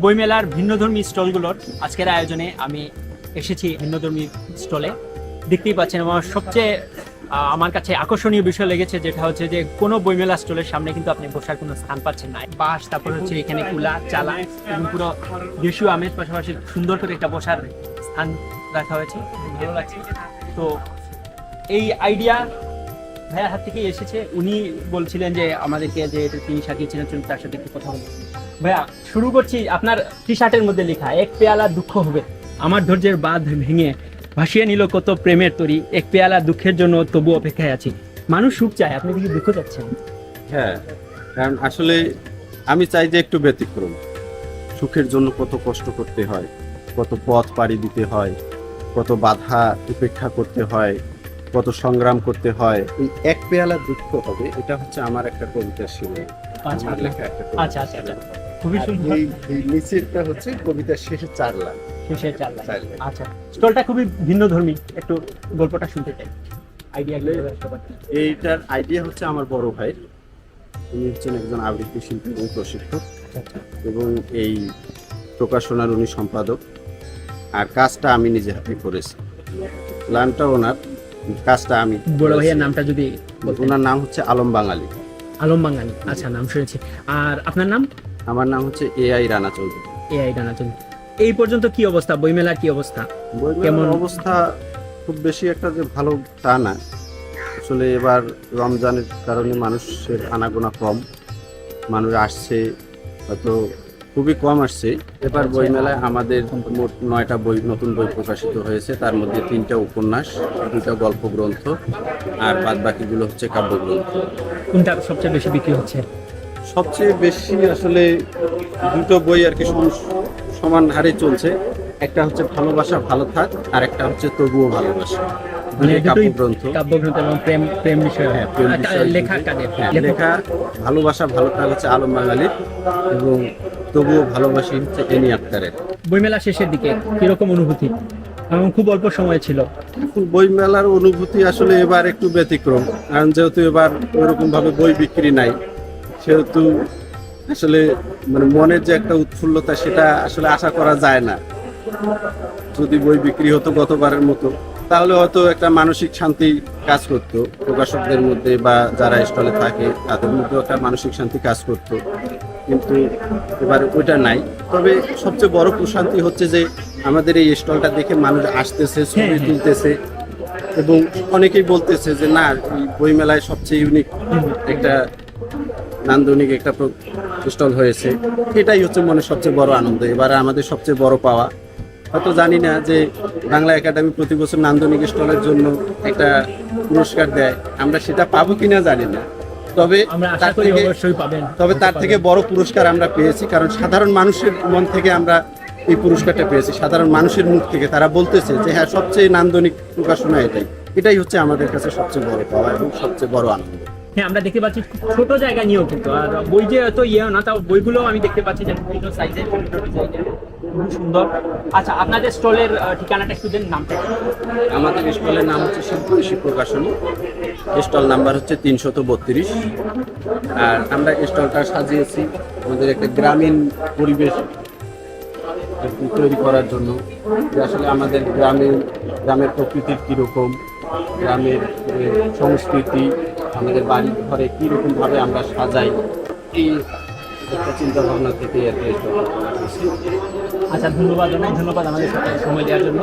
বইমেলার ভিন্নধর্মী স্টলগুলোর আজকের আয়োজনে আমি এসেছি ভিন্নধর্মী স্টলে। দেখতেই পাচ্ছেন আমার কাছে আকর্ষণীয় বিষয় লেগেছে যেটা হচ্ছে যে কোনো বইমেলা স্টলের সামনে কিন্তু আপনি বসার কোনো স্থান পাচ্ছেন না। বাঁশ, তারপর হচ্ছে এখানে কুলা, চালা এবং পুরো দেশীয় আমের পাশাপাশি সুন্দর করে একটা বসার স্থান রাখা হয়েছে, ভালো লাগছে। তো এই আইডিয়া ভাইয়ার হাত থেকেই এসেছে। উনি বলছিলেন যে আমাদেরকে যে এটা তিনি সাজিয়েছিলেন, তার সাথে একটু কথা বলবো। ভাইয়া, শুরু করছি। আপনার টি শার্টের মধ্যে লেখা এক পেয়ালা দুঃখ হবে, আমার ধৈর্যের বাঁধ ভেঙে ভাসিয়ে নিল কত প্রেমের তরী, এক পেয়ালা দুঃখের জন্য তবু অপেক্ষায় আছি। মানুষ সুখ চায়, আপনি কি দুঃখ চাচ্ছেন? হ্যাঁ, কারণ আসলে আমি চাই যে একটু ব্যতিক্রম। সুখের জন্য কত কষ্ট করতে হয়, কত পথ পাড়ি দিতে হয়, কত বাধা উপেক্ষা করতে হয়, কত সংগ্রাম করতে হয়। এই এক পেয়ালা দুঃখ হবে, এটা হচ্ছে আমার একটা কবিতার শিরোনাম। আচ্ছা আমার লেখা একটা কবিতা। আচ্ছা আচ্ছা, খুবই আর সুন্দর। এই নিচেরটা হচ্ছে কবিতার শেষে 4 লাইন। শেষে চাল্লা। চার লাইন। আচ্ছা, স্টলটা খুবই ভিন্নধর্মী, একটু গল্পটা শুনতে চাই। আইডিয়া এইটার আইডিয়া হচ্ছে আমার বড় ভাই, উনি হচ্ছেন একজন আবৃত্তি শিল্পী এবং প্রশিক্ষক, এবং এই প্রকাশনার উনি সম্পাদক। আর কাজটা আমি নিজে হাতে করেছি, প্ল্যানটা ওনার, কাজটা আমি। বড় ভাইয়ের নামটা যদি বলতেন। ওনার নাম হচ্ছে আলম বাঙালি। আলম বাঙালি, আচ্ছা, নাম শুনেছি। আর আপনার নাম? আমার নাম হচ্ছে এআই রানা চৌধুরী। এআই রানা চৌধুরী। এই পর্যন্ত কি অবস্থা, বইমেলার কি অবস্থা? কেমন অবস্থা? খুব বেশি একটা যে ভালো তা না। আসলে এবার রমজানের কারণে মানুষের আনাগোনা কম, মানুষ আসছে হয়তো খুবই কম আসছে। এবার বইমেলায় আমাদের মোট 9টা বই, নতুন বই প্রকাশিত হয়েছে। তার মধ্যে 3টা উপন্যাস, 2টা গল্প গ্রন্থ, আর বাদ বাকিগুলো হচ্ছে কাব্যগ্রন্থ। কোনটা সবচেয়ে বেশি বিক্রি হচ্ছে? সবচেয়ে বেশি আসলে 2টো বই আর কি সমান হারে চলছে। একটা হচ্ছে ভালোবাসা ভালো থাক, আর একটা হচ্ছে তবুও ভালোবাসা। মানে দুটোই কাব্যগ্রন্থ। কাব্যগ্রন্থ এবং প্রেম প্রেম বিষয়। হ্যাঁ, প্রেম বিষয়। লেখা কাজের লেখা ভালোবাসা ভালো থাক হচ্ছে আলম বাঙালির, এবং তবুও ভালোবাসি হচ্ছে এনি আক্তারের। বইমেলা শেষের দিকে কিরকম অনুভূতি, এবং খুব অল্প সময় ছিল? বই মেলার অনুভূতি আসলে এবার একটু ব্যতিক্রম, কারণ যেহেতু এবার ওইরকম ভাবে বই বিক্রি নাই, সেহেতু আসলে মানে মনের যে একটা উৎফুল্লতা, সেটা আসলে আশা করা যায় না। যদি বই বিক্রি হতো গতবারের মতো, তাহলে হয়তো একটা মানসিক শান্তি কাজ করতো প্রকাশকদের মধ্যে, বা যারা স্টলে থাকে তাদের মধ্যেও একটা মানসিক শান্তি কাজ করতো। কিন্তু এবার ওইটা নাই। তবে সবচেয়ে বড় প্রশান্তি হচ্ছে যে আমাদের এই স্টলটা দেখে মানুষ আসতেছে, ছবি তুলতেছে, এবং অনেকেই বলতেছে যে না, এই বইমেলায় সবচেয়ে ইউনিক একটা নান্দনিক একটা স্টল হয়েছে। এটাই হচ্ছে মনে সবচেয়ে বড় আনন্দ। এবারে আমাদের সবচেয়ে বড় পাওয়া, হয়তো জানি না যে বাংলা একাডেমি প্রতি বছর নান্দনিক স্টলের জন্য একটা পুরস্কার দেয়, আমরা সেটা পাবো কিনা জানি না। তবে আমরা আশা করি অবশ্যই পাবেন। তার থেকে বড় পুরস্কার আমরা পেয়েছি, কারণ সাধারণ মানুষের মন থেকে আমরা এই পুরস্কারটা পেয়েছি। সাধারণ মানুষের মুখ থেকে তারা বলতেছে যে হ্যাঁ, সবচেয়ে নান্দনিক প্রকাশনা এটাই হচ্ছে আমাদের কাছে সবচেয়ে বড় পাওয়া এবং সবচেয়ে বড় আনন্দ। হ্যাঁ, আমরা দেখতে পাচ্ছি ছোট জায়গা নিয়েও কিন্তু, আর বই যে এত না, তাও বইগুলো আমি দেখতে পাচ্ছি যে বিভিন্ন সাইজের, বিভিন্ন ডিজাইনের, খুব সুন্দর। আচ্ছা, আপনাদের স্টলের ঠিকানাটা একটু দেন, নামটা? আমাদের স্টলের নাম হচ্ছে শিল্পী প্রকাশনী। স্টল নাম্বার হচ্ছে 332। আর আমরা স্টলটা সাজিয়েছি আমাদের একটা গ্রামীণ পরিবেশ তৈরি করার জন্য, যে আসলে আমাদের গ্রামের প্রকৃতির কীরকম, গ্রামের সংস্কৃতি, আমাদের বাড়ি ঘরে কীরকম ভাবে আমরা সাজাই, এই একটা চিন্তা ভাবনা থেকে আর কি স্টলটা করা হয়েছে। আচ্ছা, ধন্যবাদ, অনেক ধন্যবাদ আমাদের সাথে সময় দেওয়ার জন্য।